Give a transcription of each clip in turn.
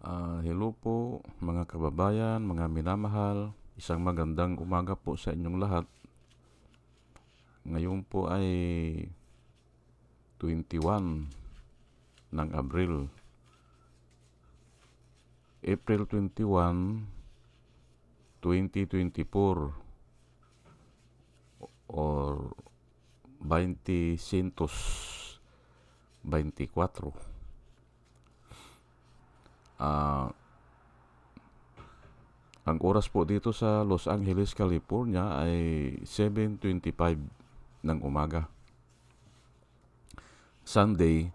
Hello po mga kababayan, mga minamahal. Isang magandang umaga po sa inyong lahat. Ngayon po ay 21 ng April 21, 2024 or 2024. Ang oras po dito sa Los Angeles, California ay 7:25 ng umaga. Sunday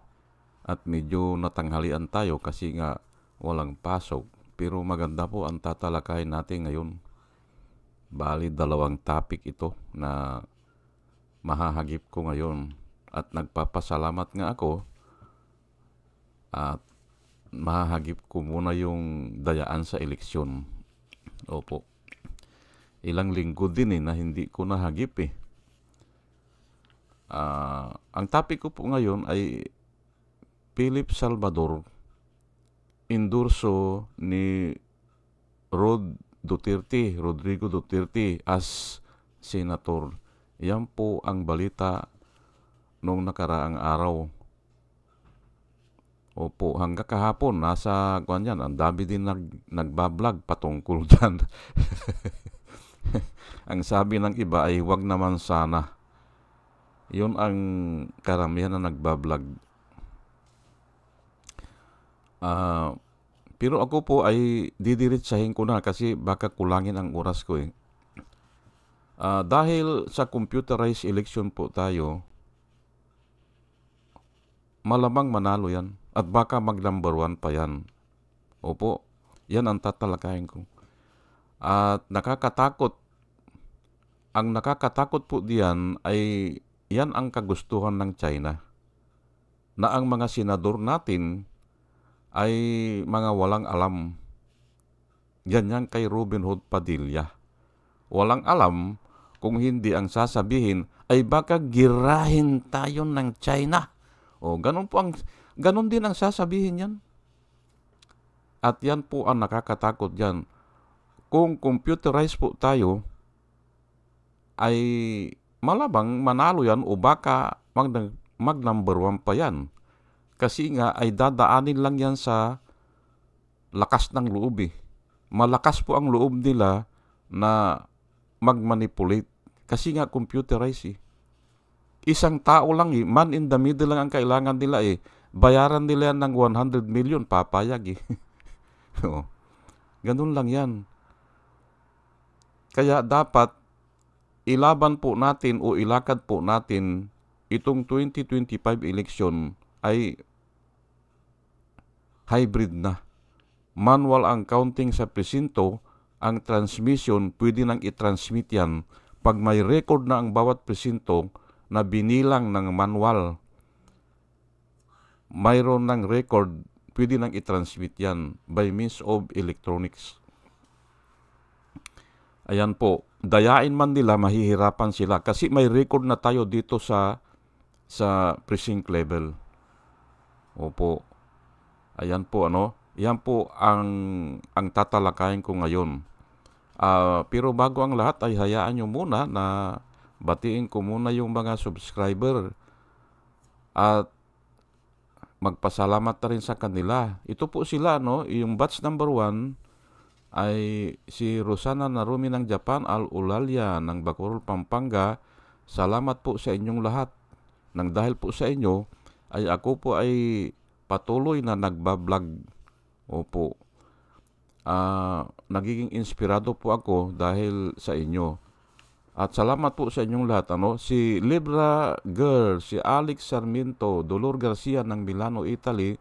at medyo natanghalian tayo kasi nga walang pasok. Pero maganda po ang tatalakayin natin ngayon. Bali, dalawang topic ito na mahahagip ko ngayon. At nagpapasalamat nga ako at mahahagip ko muna yung dayaan sa eleksyon. Opo. Ilang linggo din na hindi ko nahagip eh. Ang topic ko po ngayon ay Philip Salvador, endorso ni Rodrigo Duterte as senator. Yan po ang balita nung nakaraang araw. Opo, hanggang kahapon, nasa kuan yan, ang dami din nagbablog patungkol dyan. Ang sabi ng iba ay wag naman sana. Yun ang karamihan na nagbablog. Pero ako po ay didiretsahin ko na kasi baka kulangin ang oras ko eh. Dahil sa computerized election po tayo, malamang manalo yan. At baka mag number 1 pa yan. Opo, yan ang tatalakayin ko. At nakakatakot. Ang nakakatakot po diyan ay yan ang kagustuhan ng China. Na ang mga senador natin ay mga walang alam. Yan kay Robin Hood Padilla. Walang alam kung hindi ang sasabihin ay baka girahin tayo ng China. O ganon din ang sasabihin yan. At yan po ang nakakatakot yan. Kung computerized po tayo, ay malabang manalo yan o baka mag number 1 pa yan. Kasi nga ay dadaanin lang yan sa lakas ng loob eh. Malakas po ang loob nila na mag-manipulate. Kasi nga computerized eh. Isang tao lang eh, man in the middle lang ang kailangan nila eh. Bayaran nila yan ng 100 million, papayag eh. Ganun lang yan. Kaya dapat ilaban po natin o ilakad po natin itong 2025 election ay hybrid na. Manual ang counting sa presinto, ang transmission pwede nang i-transmit yan. Pag may record na ang bawat presinto na binilang ng manual, mayroon ng record, pwede nang i-transmit yan by means of electronics. Ayan po, dayain man nila, mahihirapan sila kasi may record na tayo dito sa precinct level. Opo. Ayan po yan po ang tatalakayin ko ngayon. Pero bago ang lahat ay hayaan nyo muna na batiin ko muna yung mga subscriber at magpasalamat na rin sa kanila. Ito po sila, yung batch number 1 ay si Rosana Narumi ng Japan, Al Ulalia ng Bacolod, Pampanga. Salamat po sa inyong lahat. Nang dahil po sa inyo, ay ako po ay patuloy na nagbablog. Opo. Nagiging inspirado po ako dahil sa inyo. At salamat po sa inyong lahat. Si Libra Girl, si Alex Sarmiento, Dolor Garcia ng Milano, Italy,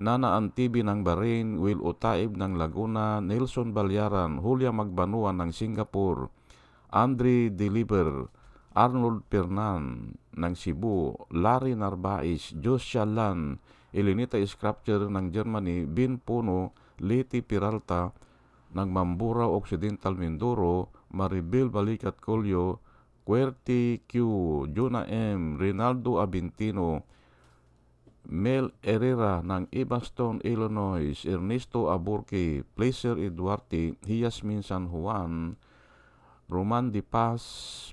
Nana Antibi ng Bahrain, Will Utaib ng Laguna, Nelson Balyaran, Julia Magbanuan ng Singapore, Andre Deliver, Arnold Pernan ng Cebu, Larry Narbais, Josia Lan, Elenita Scripture ng Germany, Bin Puno, Leti Peralta ng Mamburao Occidental, Mindoro, Maribel Balikat Colio, Querti Q, Juna M, Rinaldo Abintino, Mel Herrera ng Evanston, Illinois, Ernesto Aburque, Placer Eduarte, Yasmin San Juan, Roman Di Paz,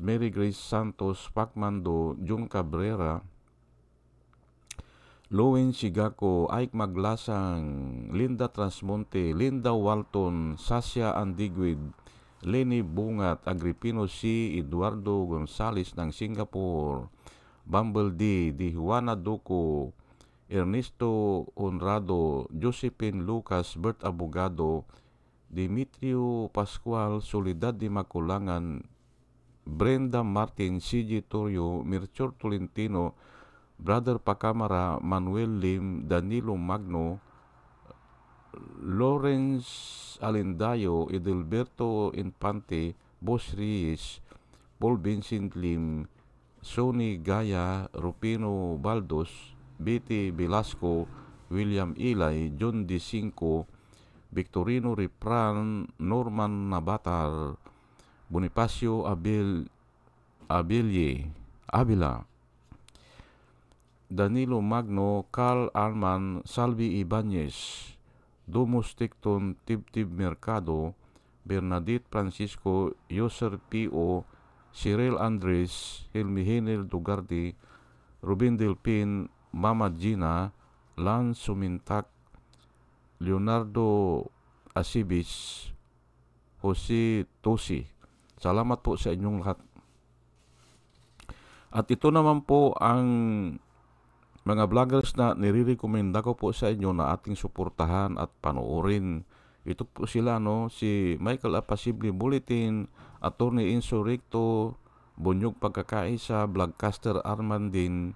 Mary Grace Santos, Pacmando, Jun Cabrera, Lowen Sigako, Ike Maglasang, Linda Transmonte, Linda Walton, Sasha Andiguid, Lenny Bungat, Agripino C. Eduardo Gonzales ng Singapore, Bumble D. Di Juana Duco, Ernesto Honrado, Josephine Lucas, Bert Abogado, Dimitrio Pascual, Soledad de Maculangan, Brenda Martin, CJ Torrio, Mirchor Tolentino, Brother Pacamara, Manuel Lim, Danilo Magno, Lawrence Alindayo, Edelberto Infante, Boss Reyes, Paul Vincent Lim, Sonny Gaya, Rupino Baldos, Betty Velasco, William Ilay, John D. Cinco, Victorino Ripran, Norman Nabatar, Bonifacio Avila, Danilo Magno, Carl Arman, Salvi Ibanez, Domus Ticton, Tibtib Mercado, Bernadette Francisco, Yoser P.O., Cyril Andres, Hilmi Henel Dugardi, Rubin Delpin, Mama Gina, Lance Sumintak, Leonardo Asibis, Jose Tosi. Salamat po sa inyong lahat. At ito naman po ang mga vloggers na nire-recommenda ko po sa inyo na ating suportahan at panoorin. Ito po sila, si Michael Apasible Bulletin, Attorney Enzo Recto, Bunyog Pagkakaisa, Vlogcaster Armandin,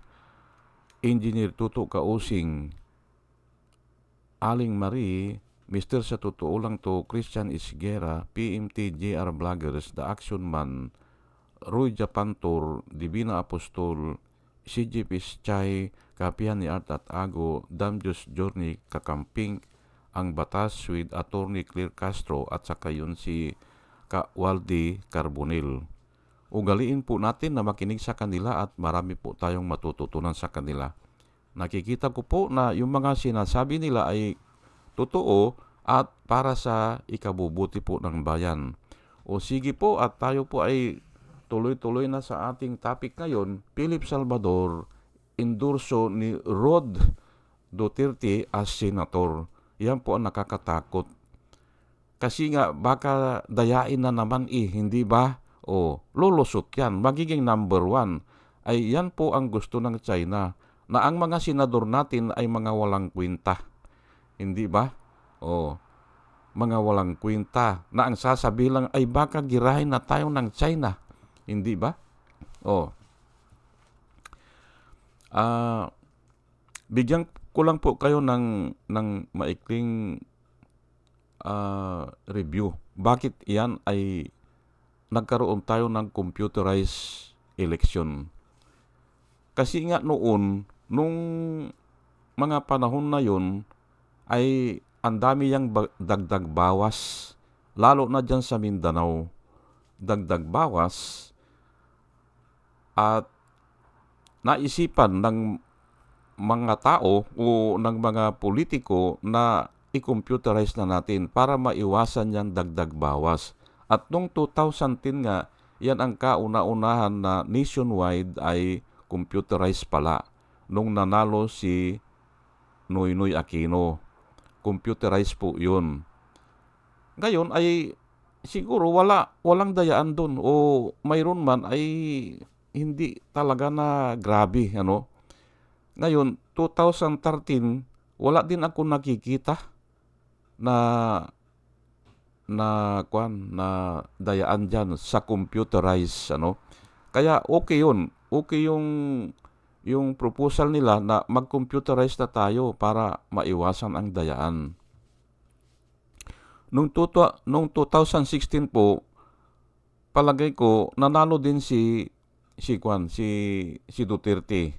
Engineer Tuto Kausing, Aling Marie, Mr. Sa Totoo Lang To, Christian Isguera, PMT JR Vloggers, The Action Man, Roy Japantor, Divina Apostol, CJ Pischay, Kapihan ni Art at Ago, Damjus Journey, Kakamping, Ang Batas with Attorney Claire Castro at saka yun si Waldi Carbonil. Ugaliin po natin na makinig sa kanila at marami po tayong matututunan sa kanila. Nakikita ko po na yung mga sinasabi nila ay totoo at para sa ikabubuti po ng bayan. O sige po at tayo po ay tuloy-tuloy na sa ating topic ngayon. Philip Salvador, endorso ni Rod Duterte as senator. Yan po ang nakakatakot. Kasi nga baka dayain na naman hindi ba? O lulusot yan. Magiging number 1. Ay yan po ang gusto ng China. Na ang mga senador natin ay mga walang kwenta. Hindi ba? O mga walang kwenta. Na ang sasabilang ay baka girahin na tayo ng China. Hindi ba? Bigyan ko lang po kayo ng maikling review. Bakit yan ay nagkaroon tayo ng computerized election? Kasi nga noon, nung mga panahon na yun, ay ang dami yang dagdag bawas. Lalo na dyan sa Mindanao. Dagdag bawas. At naisipan ng mga tao o ng mga politiko na i-computerize na natin para maiwasan yung dagdag bawas. At noong 2010 nga, yan ang kauna-unahan na nationwide ay computerized pala. Nung nanalo si Noynoy Aquino, computerized po yun. Ngayon ay siguro walang dayaan dun o mayroon man ay hindi talaga na grabe. Ngayon, 2013, wala din ako nakikita na dayaan dyan sa computerized. Kaya okay yun. Okay yung proposal nila na mag-computerize na tayo para maiwasan ang dayaan. Noong 2016 po, palagay ko nanalo din si Duterte.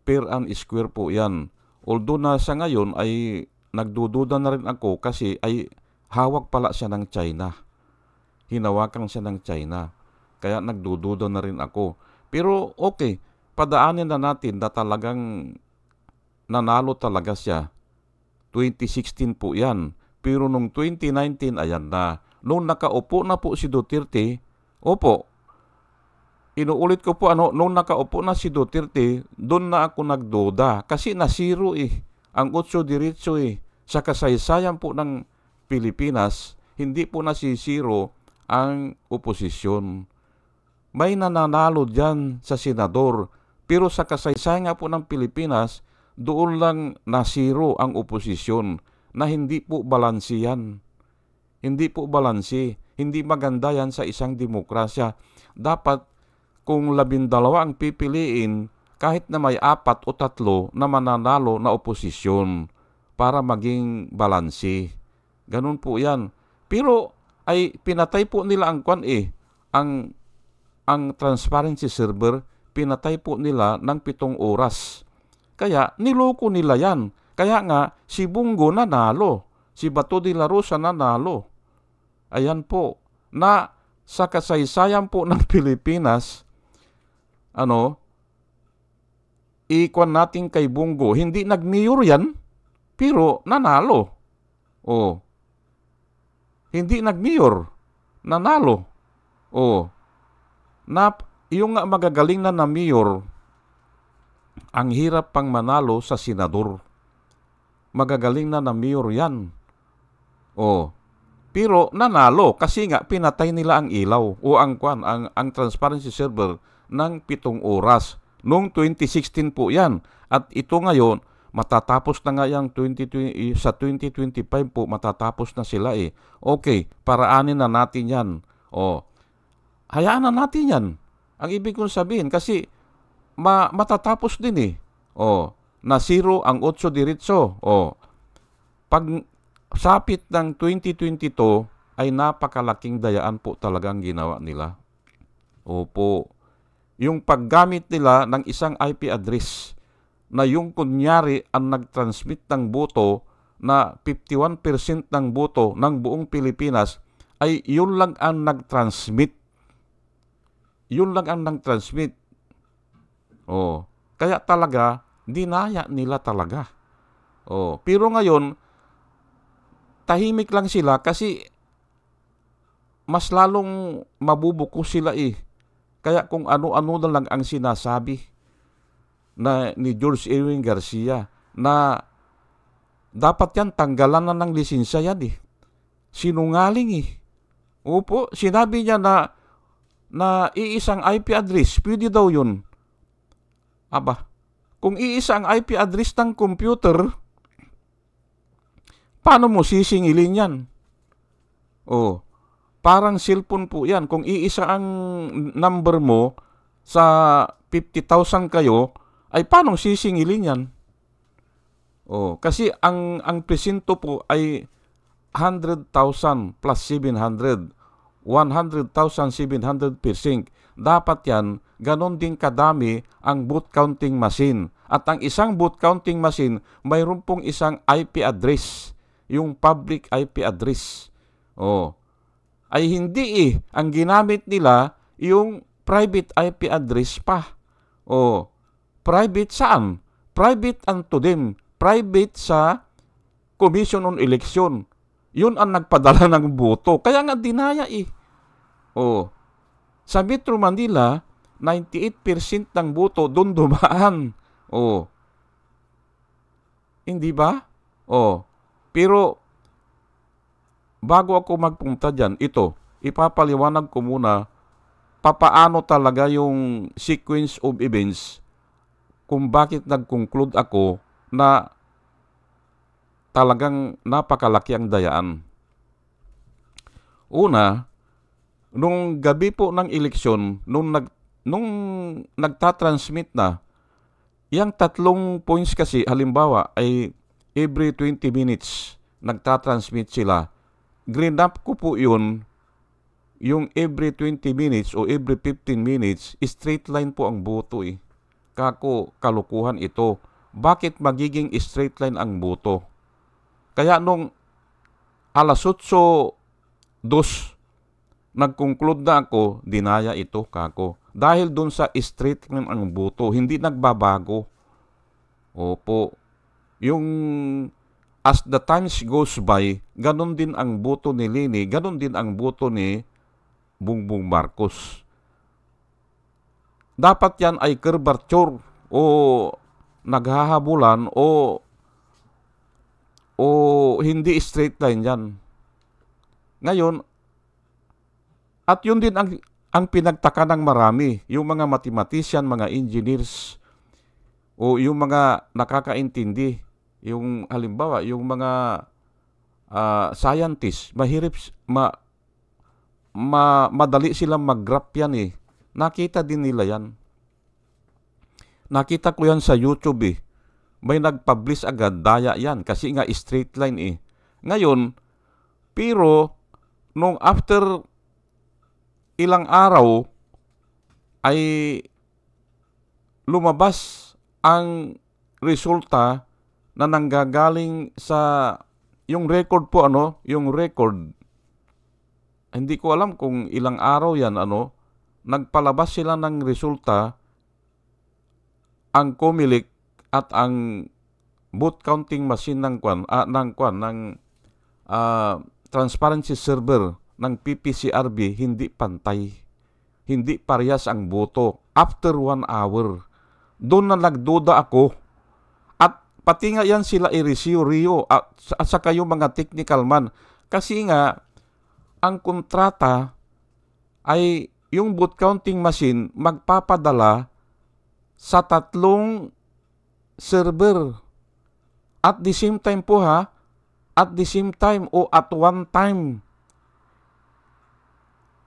Fair and square po 'yan. Although na sa ngayon ay nagdududa na rin ako kasi ay hawak pala siya ng China. Hinawakan siya ng China. Kaya nagdududa na rin ako. Pero okay, padaanin na natin na talagang nanalo talaga siya. 2016 po yan. Pero nung 2019, ayan na. Nung nakaupo na po si Duterte, opo, inuulit ko po, nung nakaupo na si Duterte, doon na ako nagduda. Kasi nasiro ang otso diretso sa kasaysayan po ng Pilipinas, hindi po nasisiro ang oposisyon. May nananalo dyan sa senador, pero sa kasaysayan nga po ng Pilipinas, doon lang nasiro ang oposisyon na hindi po balansi yan. Hindi po balansi. Hindi maganda yan sa isang demokrasya. Dapat kung 12 ang pipiliin, kahit na may 4 o 3 na mananalo na oposisyon para maging balansi. Ganun po yan. Pero ay pinatay po nila ang ang transparency server, pinatay po nila ng 7 oras. Kaya niloko nila yan. Kaya nga si Bungo nanalo, si Bato de la Rosa nanalo. Ayan po, na sa kasaysayan po ng Pilipinas, ikuan natin kay Bungo, hindi nag-mayor yan, pero nanalo. Hindi nag-mayor, nanalo. Yung magagaling na mayor, ang hirap pang manalo sa senador. Magagaling na mayor yan. Pero nanalo kasi nga pinatay nila ang ilaw o ang transparency server ng 7 oras. Noong 2016 po yan. At ito ngayon, matatapos na nga yung sa 2025 po, matatapos na sila Okay, paraanin na natin yan. Hayaan na natin yan. Ang ibig kong sabihin, kasi matatapos din nasiro ang 8 diretso. Pag sapit ng 2022 ay napakalaking dayaan po talagang ginawa nila. Opo. Yung paggamit nila ng isang IP address na yung kunyari ang nag-transmit ng boto na 51% ng boto ng buong Pilipinas ay yun lang ang nag-transmit. Yun lang ang nag-transmit. Kaya talaga, dinaya nila talaga. Pero ngayon, tahimik lang sila kasi mas lalong mabubuko sila Kaya kung ano-ano na lang ang sinasabi na ni George Erwin Garcia na dapat yan tanggalan na ng lisensya yan Sinungaling Opo, sinabi niya na iisang IP address, pwede daw yun. Kung iisa ang IP address ng computer, paano mo sisingilin yan? Parang cellphone po yan. Kung iisa ang number mo sa 50,000 kayo, ay paano sisingilin yan? Kasi ang presinto po ay 100,000 plus 700. 100,700%. Dapat yan, ganon din kadami ang boot counting machine. At ang isang boot counting machine, mayroon pong isang IP address. Yung public IP address. Ay hindi ang ginamit nila yung private IP address pa. Private saan? Private unto them. Private sa Commission on Election. Yun ang nagpadala ng boto. Kaya nga dinaya Sa Metro Manila, 98% ng boto doon dumaan. Hindi ba? Pero bago ako magpunta dyan, ipapaliwanag ko muna papaano talaga yung sequence of events kung bakit nag-conclude ako na talagang napakalaki ang dayaan. Una, nung gabi po ng eleksyon, nung nagtatransmit na, yung 3 points kasi, halimbawa, ay every 20 minutes nagtatransmit sila. Grinap ko po yun, yung every 20 minutes o every 15 minutes, straight line po ang boto Kako, kalukuhan ito. Bakit magiging straight line ang boto? Kaya nung 8:02, nag-conclude na ako, dinaya ito, kako. Dahil dun sa straight line ang boto, hindi nagbabago. Opo. yung as the times goes by, ganun din ang boto ni Leni, ganun din ang boto ni Bongbong Marcos. Dapat yan ay curvature o naghahabulan o hindi straight line yan. Ngayon, at yun din ang pinagtaka ng marami, yung mga mathematician, mga engineers, o yung mga nakakaintindi, yung halimbawa, yung mga scientists, madali silang mag-graph yan eh. Nakita din nila yan. Nakita ko yan sa YouTube eh. May nag-publish agad, daya yan, kasi nga straight line eh. Ngayon, pero nung after ilang araw ay lumabas ang resulta na nanggagaling sa yung record po yung record. Hindi ko alam kung ilang araw yan nagpalabas sila ng resulta ang COMELEC at ang vote counting machine ng transparency server ng PPCRB hindi pantay. Hindi parehas ang boto. After 1 hour, doon na nagduda ako. At pati nga yan sila Rio at saka yung mga technical man. Kasi nga, ang kontrata ay yung vote counting machine magpapadala sa 3 server. At the same time po at the same time o at one time,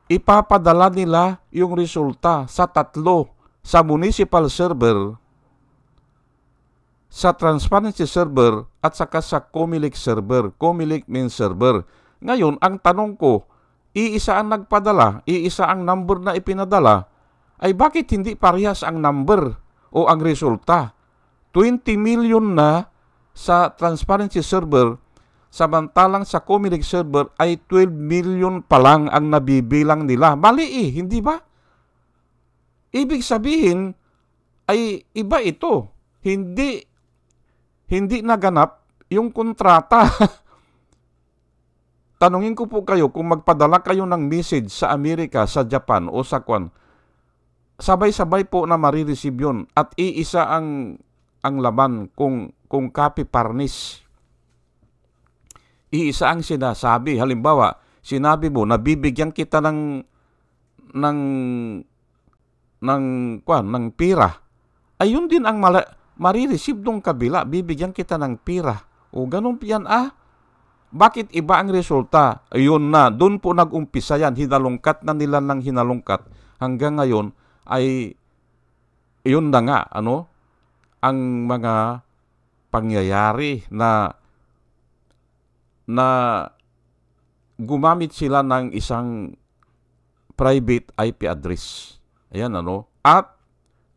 ipapadala nila yung resulta sa 3, sa municipal server, sa transparency server, at saka sa COMELEC server, COMELEC main server. Ngayon, ang tanong ko, iisa ang nagpadala, iisa ang number na ipinadala, ay bakit hindi parehas ang number o ang resulta? 20 million na sa transparency server, samantalang sa COMELEC server ay 12 million pa lang ang nabibilang nila. Mali hindi ba? Ibig sabihin ay iba ito. Hindi naganap yung kontrata. Tanungin ko po kayo, kung magpadala kayo ng message sa Amerika, sa Japan o sa sabay-sabay po na marireceive yun at iisa ang laman kung copy parnis. Iisa ang sinasabi. Halimbawa, sinabi mo, nabibigyan kita ng pira. Ayun din ang marireceive nung kabila, bibigyan kita ng pira. O ganun yan Bakit iba ang resulta? Ayun na, doon po nag-umpisa yan. Hinalungkat na nila ng hinalungkat. Hanggang ngayon ay yun na nga, ang mga pangyayari na gumamit sila ng isang private IP address. Ayan At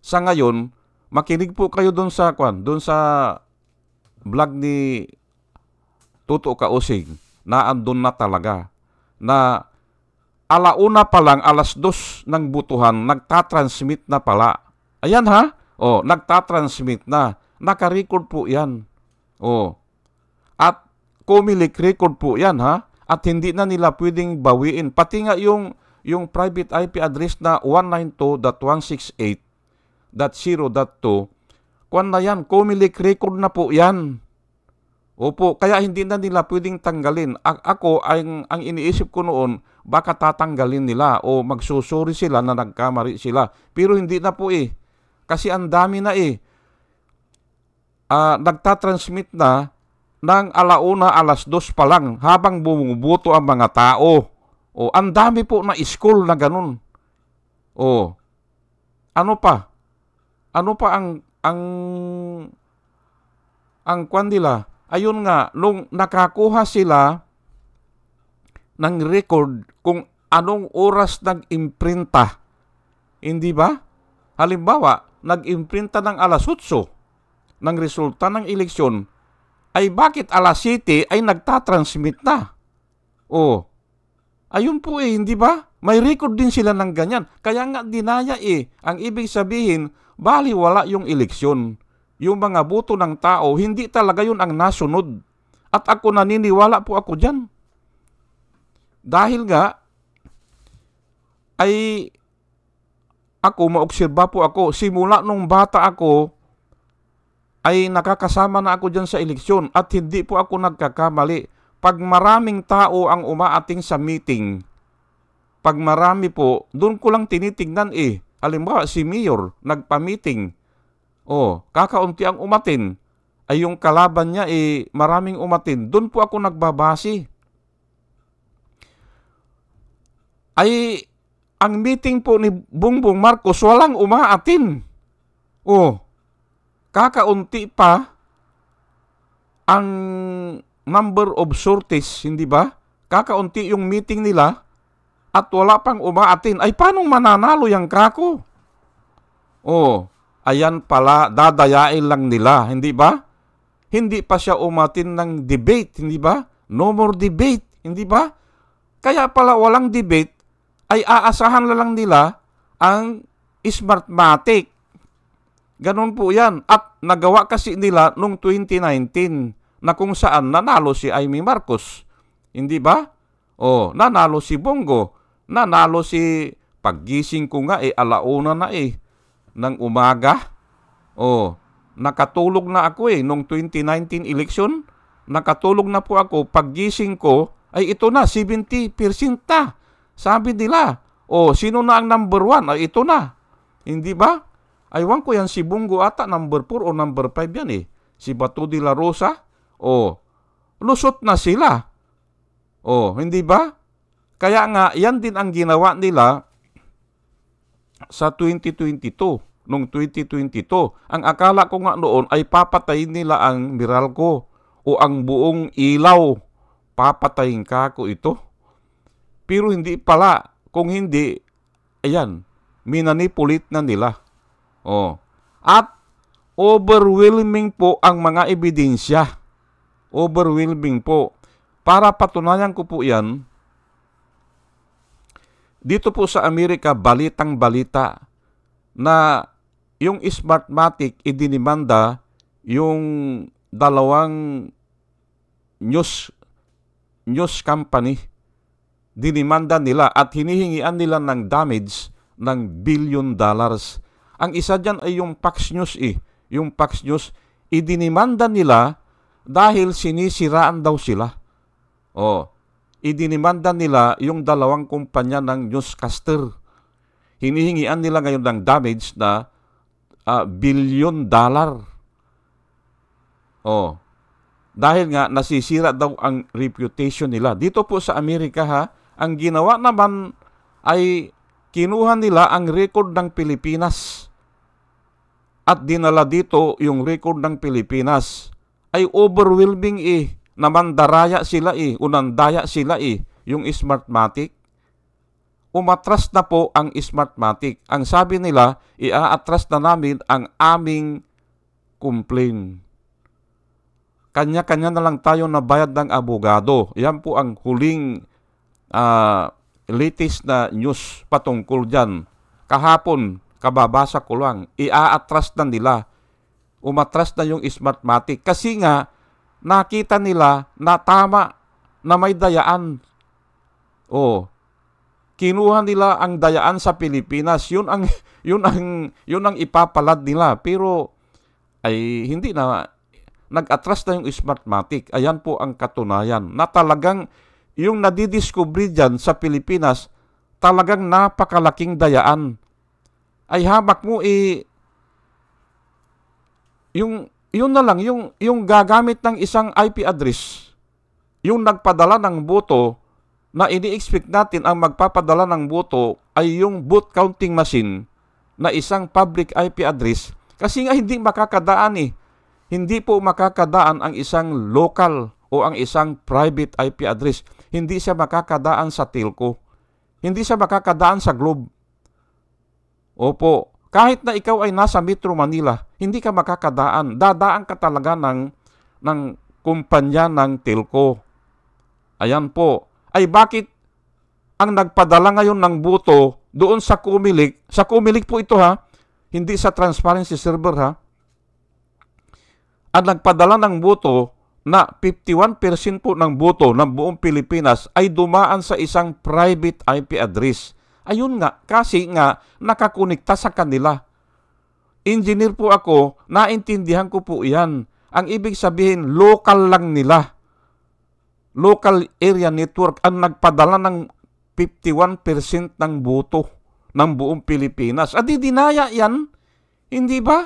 sa ngayon, makinig po kayo doon sa vlog ni Tuto Kausig na andun na talaga na alauna pa lang, 2:00 ng butuhan, nagtatransmit na pala. Ayan nagtatransmit na. Naka-record po yan. At COMELEC record po yan At hindi na nila pwedeng bawiin. Pati nga yung private IP address na 192.168.0.2, kwan na yan, COMELEC record na po yan. Opo, kaya hindi na nila pwedeng tanggalin. Ako, ang iniisip ko noon, baka tatanggalin nila o magsusuri sila na nagkamali sila. Pero hindi na po Kasi ang dami na nagtatransmit na ng alauna, 2:00 pa lang habang bumubuto ang mga tao. Ang dami po na school na ganun. Ano pa? Ano pa ang kwan nila? Ayun nga, nung nakakuha sila ng record kung anong oras nag-imprinta. Hindi ba? Halimbawa, nag-imprinta ng 8:00 ng resulta ng eleksyon, ay bakit 7:00 ay nagtatransmit na? Ayun po hindi ba? May record din sila ng ganyan. Kaya nga dinaya Ang ibig sabihin, baliwala yung eleksyon. yung mga boto ng tao, hindi talaga yun ang nasunod. At ako naniniwala po ako dyan. Dahil nga, ay ako, maobserba po ako, simula nung bata ako, ay nakakasama na ako dyan sa eleksyon at hindi po ako nagkakamali. Pag maraming tao ang umaating sa meeting, pag marami po, doon ko lang tinitingnan Halimbawa, si Mayor, nagpa-meeting. Kakaunti ang umatin. Ay yung kalaban niya maraming umatin. Doon po ako nagbabase. Ay, ang meeting po ni Bongbong Marcos, walang umaatin. Kakaunti pa ang number of sorties, hindi ba? Kakaunti yung meeting nila at wala pang umaatin. Ay, paano mananalo yung kako? Ayan pala, dadayain lang nila, hindi ba? Hindi pa siya umatin ng debate, hindi ba? No more debate, hindi ba? Kaya pala walang debate, ay aasahan lang nila ang Smartmatic. Ganon po yan. At nagawa kasi nila noong 2019 na kung saan nanalo si Amy Marcos. Hindi ba? Nanalo si Bongo. Nanalo si paggising ko nga alauna na ng umaga. Nakatulog na ako noong 2019 election. Nakatulog na po ako. Paggising ko ay ito na, 70% na. Sabi nila, sino na ang number 1? Ay ito na. Hindi ba? Aywan ko yan, si Bongo ata, number 4 o number 5 yan Si Bato de la Rosa, lusot na sila. Hindi ba? Kaya nga, yan din ang ginawa nila sa 2022. Noong 2022, ang akala ko nga noon ay papatayin nila ang Meralco o ang buong ilaw. Papatayin ka ko ito. Pero hindi pala. Kung hindi, ayan, minanipulit na nila. At overwhelming po ang mga ebidensya. Overwhelming po. Para patunayan ko po yan, dito po sa Amerika, balitang-balita na yung Smartmatic idinimanda yung dalawang news company. Dinimanda nila at hinihingian nila ng damage ng $1 billion. Ang isa dyan ay yung Fox News Yung Fox News, idinimanda nila dahil sinisiraan daw sila. Idinimanda nila yung dalawang kumpanya ng newscaster. Hinihingian nila ngayon ng damage na $1 billion. Dahil nga nasisira daw ang reputation nila. Dito po sa Amerika ang ginawa naman ay kinuha nila ang record ng Pilipinas. At dinala dito yung record ng Pilipinas. Ay overwhelming namandaraya sila unandaya sila yung Smartmatic. Umatras na po ang Smartmatic. Ang sabi nila, iaatras na namin ang aming complaint. Kanya-kanya na lang tayo nabayad ng abogado. Yan po ang huling latest na news patungkol dyan. Kahapon, kababasa ko lang, iaatras na nila. Umatras na yung Smartmatic. Kasi nga, nakita nila na tama na may dayaan. Kinuha nila ang dayaan sa Pilipinas. Yun ang ipapalad nila. Pero ay hindi na nag-atras na yung Smartmatic. Ayan po ang katunayan na talagang yung nadidiscovery dyan sa Pilipinas, talagang napakalaking dayaan. Ay hamak mo yun na lang, yung gagamit ng isang IP address, yung nagpadala ng boto, na ini-expect natin ang magpapadala ng boto ay yung vote counting machine na isang public IP address. Kasi nga hindi makakadaan Hindi po makakadaan ang isang local o ang isang private IP address. Hindi siya makakadaan sa telco. Hindi siya makakadaan sa Globe. Opo, kahit na ikaw ay nasa Metro Manila, hindi ka makakadaan. Dadaan ka talaga ng kumpanya ng telco. Ayan po. Ay bakit ang nagpadala ngayon ng boto doon sa Comelec po ito hindi sa transparency server ang nagpadala ng boto na 51% po ng boto ng buong Pilipinas ay dumaan sa isang private IP address. Ayun nga, kasi nga nakakonekta sa kanila. Engineer po ako, naintindihan ko po yan. Ang ibig sabihin, local lang nila. Local area network ang nagpadala ng 51% ng boto ng buong Pilipinas. Adi dinaya yan, hindi ba?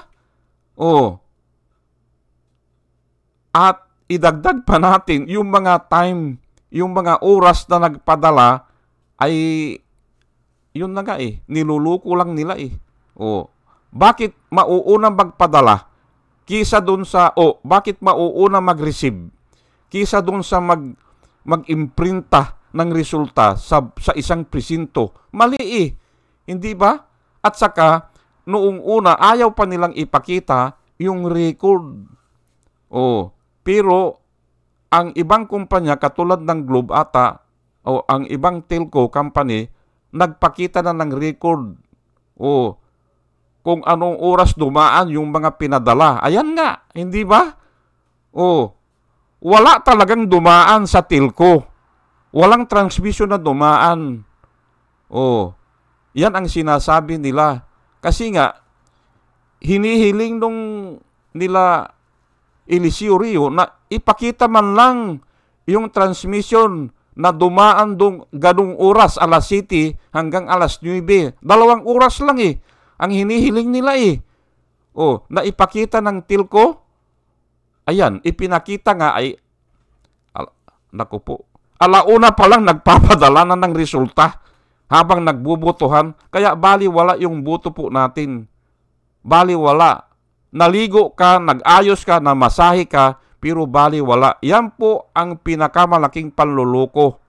Oh. At idagdag pa natin yung mga time, yung mga oras na nagpadala ay yun na nga niluluko lang nila Oh. Bakit mauuna magpadala kisa dun sa bakit mauuna mag-receive kisa dun sa mag-imprinta ng resulta sa isang presinto? Mali hindi ba? At saka noong una ayaw pa nilang ipakita yung record. Pero ang ibang kumpanya katulad ng Globe ata o ang ibang telco company nagpakita na ng record. Kung anong oras dumaan yung mga pinadala. Ayan nga, hindi ba? Wala talagang dumaan sa telco. Walang transmission na dumaan. Yan ang sinasabi nila. Kasi nga, hinihiling nung nila Eliseo Rio na ipakita man lang yung transmission na dumaan ganung oras, alas 7 hanggang alas 9. 2 oras lang ang hinihiling nila na ipakita ng telco. Ayan, ipinakita nga naku po, alauna pa lang nagpapadala na ng resulta habang nagbubutuhan. Kaya baliwala yung buto po natin. Baliwala. Naligo ka, nag-ayos ka, namasahe ka, pero baliwala. Yan po ang pinakamalaking panluloko.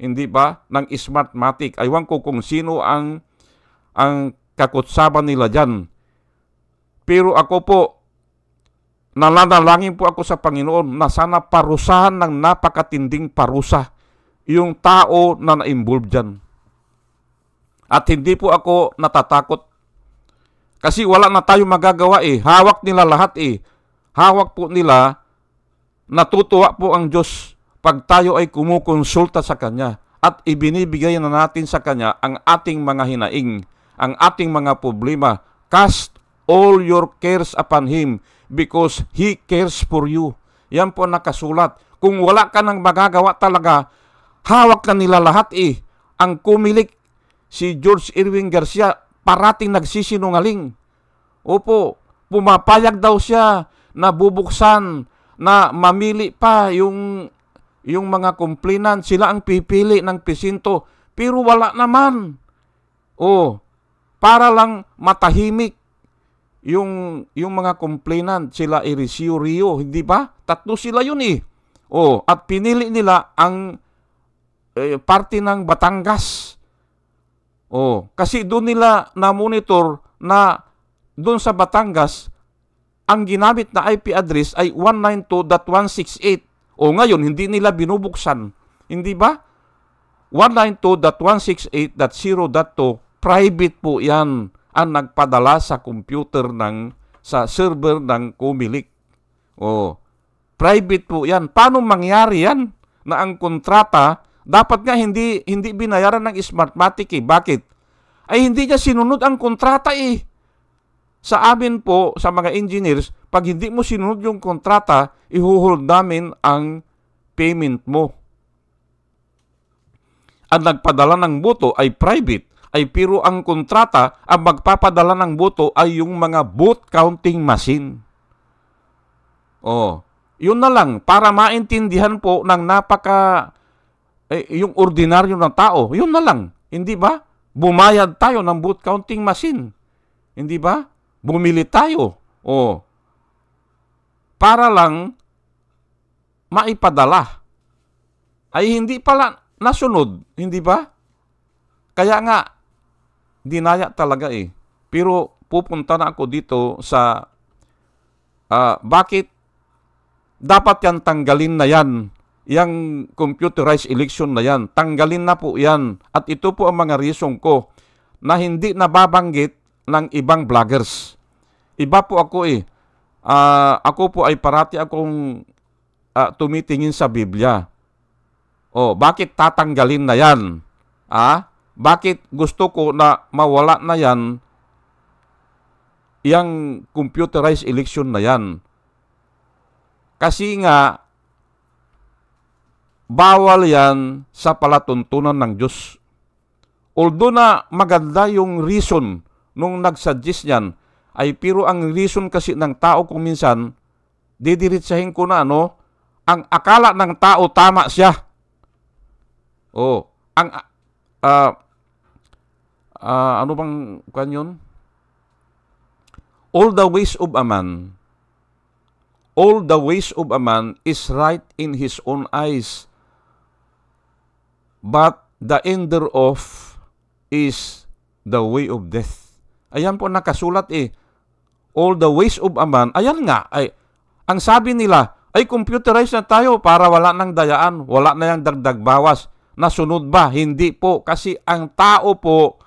Hindi ba? Ng Smartmatic. Aywan ko kung sino ang kakutsaban nila dyan. Pero ako po, nananalangin po ako sa Panginoon na sana parusahan ng napakatinding parusa yung tao na na-involve dyan. At hindi po ako natatakot. Kasi wala na tayo magagawa Hawak nila lahat Hawak po nila. Natutuwa po ang Diyos pag tayo ay kumukonsulta sa Kanya at ibinibigay na natin sa Kanya ang ating mga hinaing, ang ating mga problema. Cast all your cares upon Him because He cares for you. Yan po nakasulat. Kung wala ka nang magagawa talaga, hawak na nila lahat Ang kumilik si George Irwin Garcia, parating nagsisinungaling. Opo, pumapayag daw siya na bubuksan, na mamili pa yung mga complainant. Sila ang pipili ng presinto. Pero wala naman. Para lang matahimik yung mga complainant. Sila Eliseo Rio, hindi ba? 3 sila yun at pinili nila ang parte ng Batangas. Kasi doon nila na-monitor na doon sa Batangas, ang ginamit na IP address ay 192.168. Ngayon, hindi nila binubuksan. Hindi ba? 192.168.0.2, private po yan ang nagpadala sa computer sa server ng Kumilik. Private po yan. Paano mangyari yan na ang kontrata dapat nga hindi binayaran ng Smartmatic Bakit? Ay hindi niya sinunod ang kontrata Sa amin po, sa mga engineers, pag hindi mo sinunod yung kontrata, ihuhold namin ang payment mo. Ang nagpadala ng boto ay private, pero ang kontrata, ang magpapadala ng boto ay yung mga vote counting machine. Yun na lang, para maintindihan po ng yung ordinaryo na tao, yun na lang. Hindi ba? Bumayad tayo ng vote counting machine. Hindi ba? Bumili tayo. Para lang maipadala. Ay hindi pala nasunod. Hindi ba? Kaya nga, dinaya talaga Pero pupunta na ako dito sa bakit dapat yan tanggalin na yan. Yang computerized election na yan. Tanggalin na po yan. At ito po ang mga reason ko na hindi nababanggit ng ibang vloggers. Iba po ako ako po ay parati akong tumitingin sa Biblia. Bakit tatanggalin na yan? Bakit gusto ko na mawala na yan, yung computerized election na yan? Kasi nga, bawal yan sa palatuntunan ng Diyos. Although na maganda yung reason nung nagsuggest yan, pero ang reason kasi ng tao kung minsan, didiritsahin ko na ang akala ng tao tama siya. Ano bang kanyon? All the ways of a man is right in his own eyes, but the end thereof is the way of death. Ayan po nakasulat All the ways of a man, ayan nga, ang sabi nila, computerized na tayo para wala nang dayaan, wala na yung dagdag bawas. Nasunod ba? Hindi po, kasi ang tao po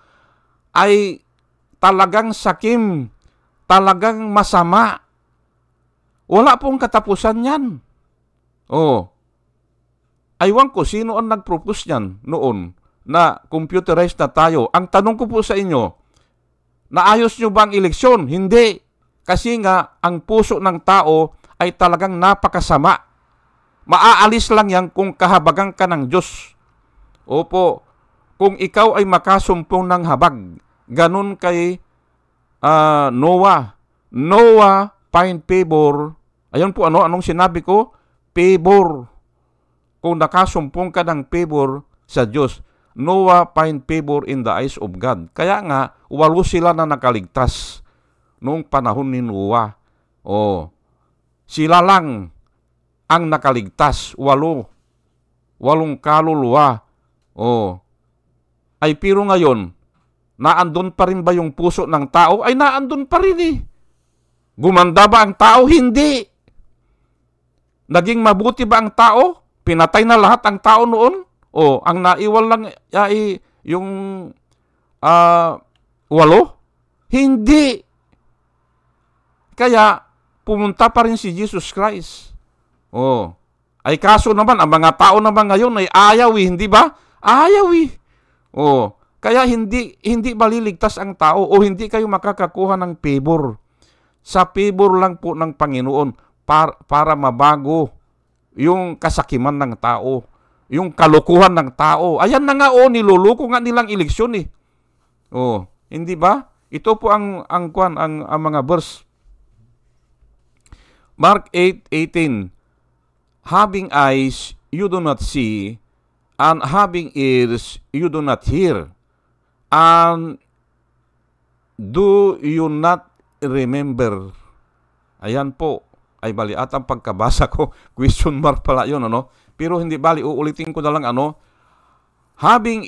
ay talagang sakim, talagang masama. Wala pong katapusan yan. Aywan ko, sino ang nag-propose yan noon na computerized na tayo? Ang tanong ko po sa inyo, naayos nyo ba ang eleksyon? Hindi. Kasi nga, ang puso ng tao ay talagang napakasama. Maaalis lang yan kung kahabagan ka ng Diyos. Opo, kung ikaw ay makasumpong ng habag, ganun kay Noah. Noah find favor. Ayun po, anong sinabi ko? Favor. Kung nakasumpong ka ng favor sa Diyos, Noah find favor in the eyes of God. Kaya nga, 8 sila na nakaligtas noong panahon ni Noah. Sila lang ang nakaligtas. 8 kaluluwa. Pero ngayon, naandun pa rin ba yung puso ng tao? Ay, naandun pa rin Gumanda ba ang tao? Hindi. Naging mabuti ba ang tao? Pinatay na lahat ang tao noon? Ang naiwan lang yung 8? Hindi. Kaya, pumunta pa rin si Jesus Christ. Ay kaso naman, ang mga tao naman ngayon ay ayaw hindi ba? Ayaw Kaya hindi maliligtas ang tao o hindi kayo makakakuha ng favor. Sa favor lang po ng Panginoon para mabago yung kasakiman ng tao, yung kalukuhan ng tao. Ayan na nga niluluko nga nilang eleksyon hindi ba? Ito po ang mga verse. Mark 8:18. Having eyes you do not see, and having ears you do not hear, and do you not remember. Ayan po, ay bali at ang pagkabasa ko, question mark pala yun, pero hindi bali, uulitin ko na lang, having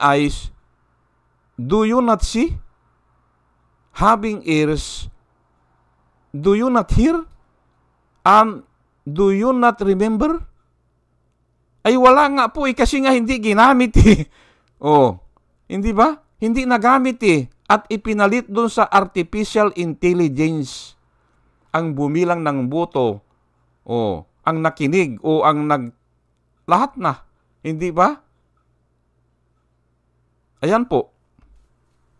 eyes, do you not see? Having ears, do you not hear? And do you not remember? Ay wala nga po kasi nga hindi ginamit Hindi ba? Hindi nagamit at ipinalit doon sa artificial intelligence ang bumilang ng boto ang nakinig ang lahat na. Hindi ba? Ayan po.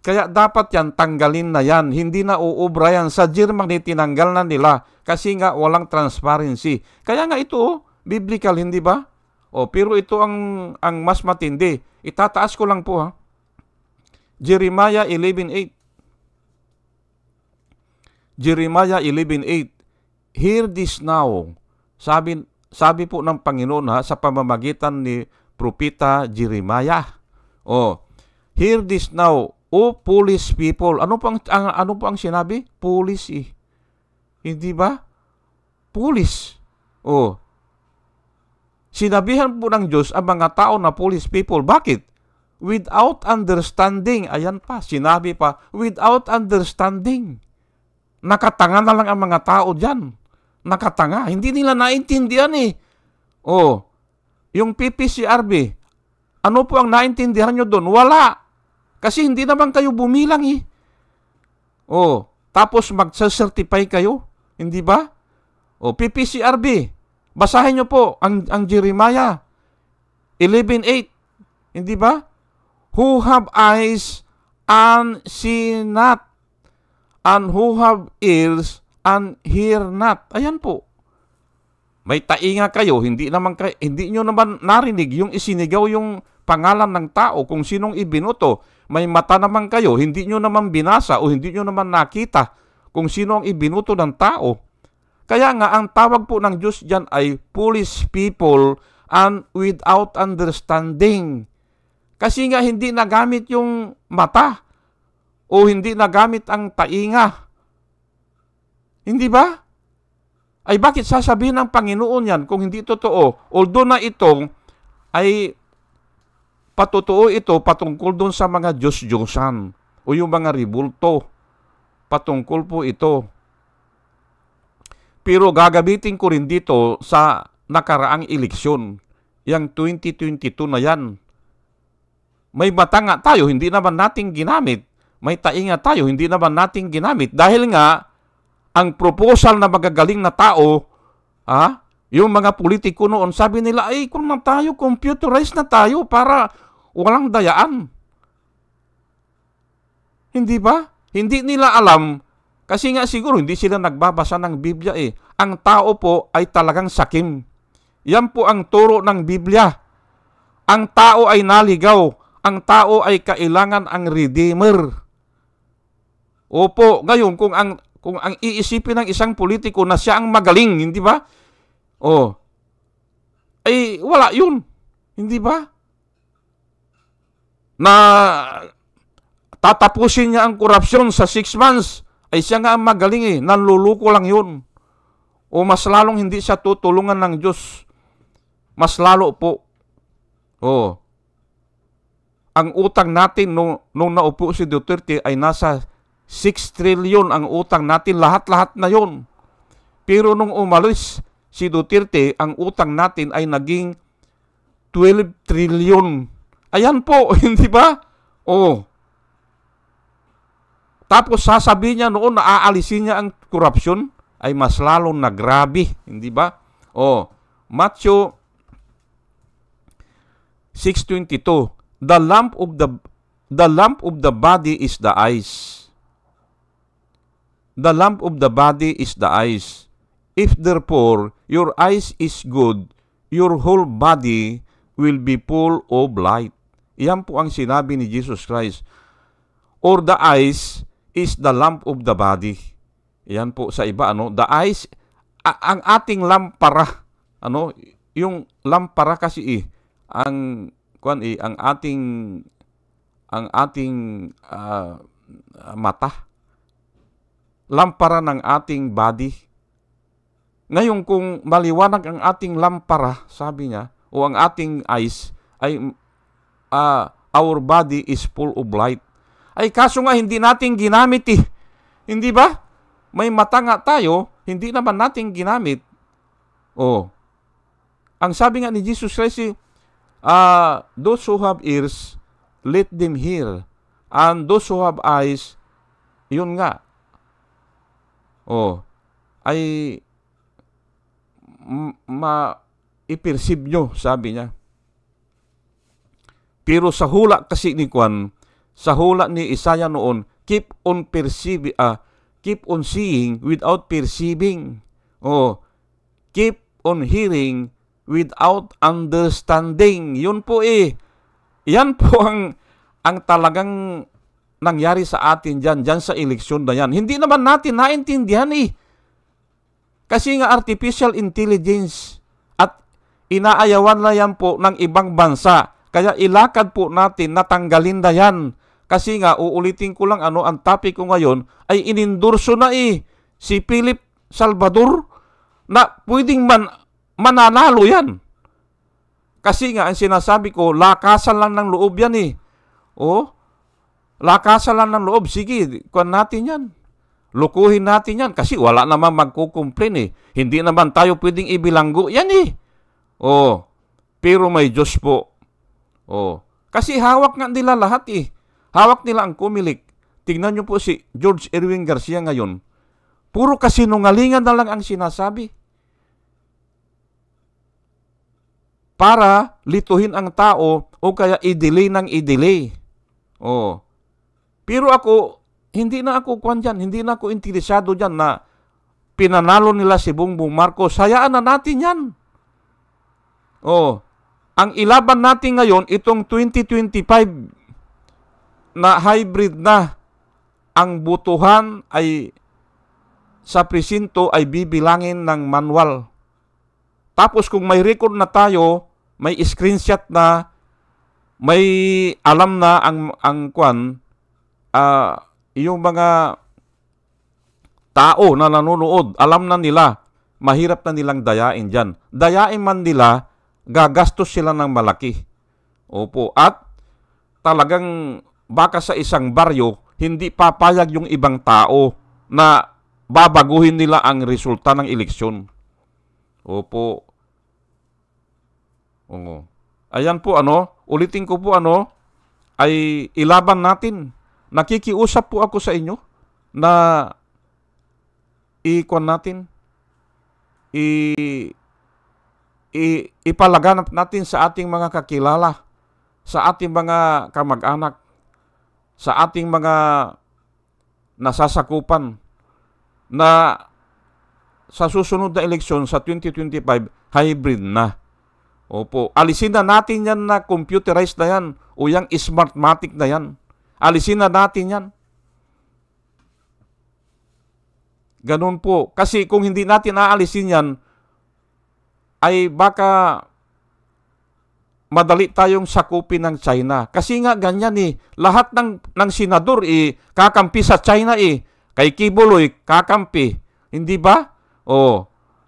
Kaya dapat yan, tanggalin na yan. Hindi na uubra yan. Sa Germany, tinanggal na nila kasi nga walang transparency. Kaya nga ito, biblical, hindi ba? Pero ito ang mas matindi. Itataas ko lang po Jeremiah 11:8. Jeremiah 11:8. Hear this now. Sabi po ng Panginoon sa pamamagitan ni propeta Jeremiah. Hear this now, O foolish people. Ano po ang sinabi? Foolish Hindi ba? Foolish. Sinabihan po ng Diyos ang mga tao na foolish people. Bakit? Without understanding. Ayan pa, sinabi pa, without understanding. Nakatanga na lang ang mga tao dyan. Nakatanga. Hindi nila naintindihan yung PPCRB, ano po ang naintindihan nyo doon? Wala. Kasi hindi naman kayo bumilang tapos magsa-certify kayo. Hindi ba? O PPCRB, basahin nyo po ang Jeremiah 11:8. Hindi ba? Who have eyes and see not, and who have ears and hear not. Ayan po. May tainga kayo, hindi nyo naman narinig yung isinigaw yung pangalan ng tao kung sinong ibinuto. May mata naman kayo, hindi nyo naman binasa o hindi nyo naman nakita kung sino ang ibinuto ng tao. Kaya nga, ang tawag po ng Diyos dyan ay foolish people and without understanding. Kasi nga hindi nagamit yung mata o hindi nagamit ang tainga. Hindi ba? Ay bakit sasabihin ng Panginoon yan kung hindi totoo? Although na itong ay patotoo ito patungkol doon sa mga Diyos-Diyosan o yung mga ribulto. Patungkol po ito. Pero gagamitin ko rin dito sa nakaraang eleksyon. Yang 2022 na yan. May mata nga tayo, hindi naman natin ginamit. May tainga tayo, hindi naman natin ginamit. Dahil nga, ang proposal na magagaling na tao, yung mga politiko noon, sabi nila, ay kung na tayo, computerized na tayo para walang dayaan. Hindi ba? Hindi nila alam, kasi nga siguro hindi sila nagbabasa ng Biblia eh. Ang tao po ay talagang sakim. Yan po ang turo ng Biblia. Ang tao ay naligaw. Ang tao ay kailangan ang Redeemer. Opo, ngayon kung ang iisipin ng isang politiko na siya ang magaling, hindi ba? Ay wala 'yun. Hindi ba? Na tatapusin niya ang korupsyon sa 6 months, ay siya nga ang magaling eh. Nanluluko lang 'yun. O mas lalong hindi siya tutulungan ng Diyos. Mas lalo po. Ang utang natin nung naupo si Duterte ay nasa 6 trillion ang utang natin. Lahat-lahat na yon. Pero nung umalis si Duterte, ang utang natin ay naging 12 trillion. Ayan po, hindi ba? Tapos sasabihin niya noon na aalisin niya ang korupsyon, ay mas lalong nagrabe. Hindi ba? Matthew 6:22. The lamp of the body is the eyes. The lamp of the body is the eyes. If therefore your eyes is good, your whole body will be full of light. Iyan po ang sinabi ni Jesus Christ. Or the eyes is the lamp of the body. Iyan po sa iba, the eyes, ang ating lampara, yung lampara kasi ang ating mata, lampara ng ating body. Ngayon kung maliwanag ang ating lampara, sabi niya, o ang ating eyes, ay our body is full of light. Ay kaso nga hindi natin ginamit eh. Hindi ba? May mata nga tayo, hindi naman natin ginamit. Ang sabi nga ni Jesus Christ, those who have ears, let them hear. And those who have eyes, yun nga. Ay i-perceive nyo, sabi niya. Pero sa hula kasi ni Juan, sa hula ni Isaiah noon, keep on seeing without perceiving. Keep on hearing without understanding. Yun po yan po ang talagang nangyari sa atin dyan sa eleksyon na yan. Hindi naman natin naintindihan Kasi nga artificial intelligence at inaayawan na yan po ng ibang bansa. Kaya ilakad po natin natanggalin na yan. Kasi nga, uulitin ko lang ang topic ko ngayon ay inendorso na si Philip Salvador na pwedeng mananalo yan. Kasi nga, ang sinasabi ko, lakasan lang ng loob yan lakasan lang ng loob. Sige, kuwan natin yan. Lukuhin natin yan. Kasi wala naman magkukomplain Hindi naman tayo pwedeng ibilanggo yan pero may Diyos po. Kasi hawak nga nila lahat Hawak nila ang kumilik. tingnan nyo po si George Erwin Garcia ngayon, puro kasinungalingan na lang ang sinasabi. Para lituhin ang tao o kaya i-delay ng i-delay. Oh. Pero ako, hindi na ako kwan dyan, hindi na ako interesado dyan na pinanalo nila si Bongbong Marcos. Hayaan na natin yan. Oh. Ang ilaban natin ngayon, itong 2025 na hybrid na, ang butuhan ay sa presinto ay bibilangin ng manual. Tapos kung may record na tayo, may screenshot na, may alam na ang kwan, yung mga tao na nanonood, alam na nila, mahirap na nilang dayain dyan. Dayain man nila, gagastos sila ng malaki. Opo. At talagang baka sa isang baryo, hindi papayag yung ibang tao na babaguhin nila ang resulta ng eleksyon. Opo. Oo. Ayan po ulitin ko po ay ilaban natin. Nakikiusap po ako sa inyo na ipalaganap natin sa ating mga kakilala, sa ating mga kamag-anak, sa ating mga nasasakupan na sa susunod na eleksyon sa 2025, hybrid na. Opo. Alisin na natin yan na computerized na yan o yung smartmatic na yan. Alisin na natin yan. Ganun po. Kasi kung hindi natin aalisin yan, ay baka madali tayong sakupin ng China. Kasi nga ganyan lahat ng senador kakampi sa China Kay Kibuloy, kakampi. Hindi ba?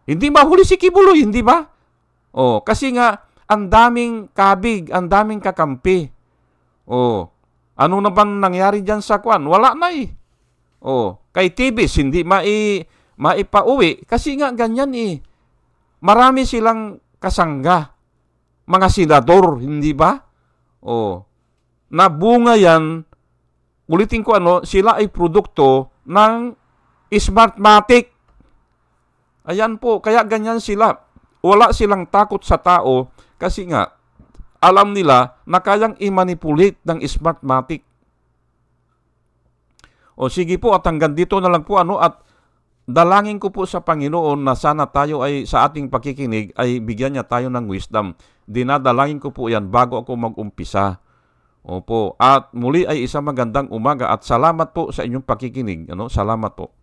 Hindi mahuli si Kibuloy, hindi ba? Kasi nga, ang daming kabig, ang daming kakampi. Ano na bang nangyari dyan sa kwan? Wala na kay Tibis, hindi maipauwi. Kasi nga ganyan Marami silang kasangga. Mga senador, hindi ba? Nabunga yan, ulitin ko sila ay produkto ng Smartmatic. Ayan po, kaya ganyan sila. Wala silang takot sa tao kasi nga, alam nila na kayang i-manipulate ng Smartmatic. Sige po, at hanggang dito na lang po at dalangin ko po sa Panginoon na sana tayo ay sa ating pakikinig ay bigyan niya tayo ng wisdom. Dinadalangin ko po yan bago ako mag-umpisa. Opo. At muli ay isang magandang umaga at salamat po sa inyong pakikinig. Salamat po.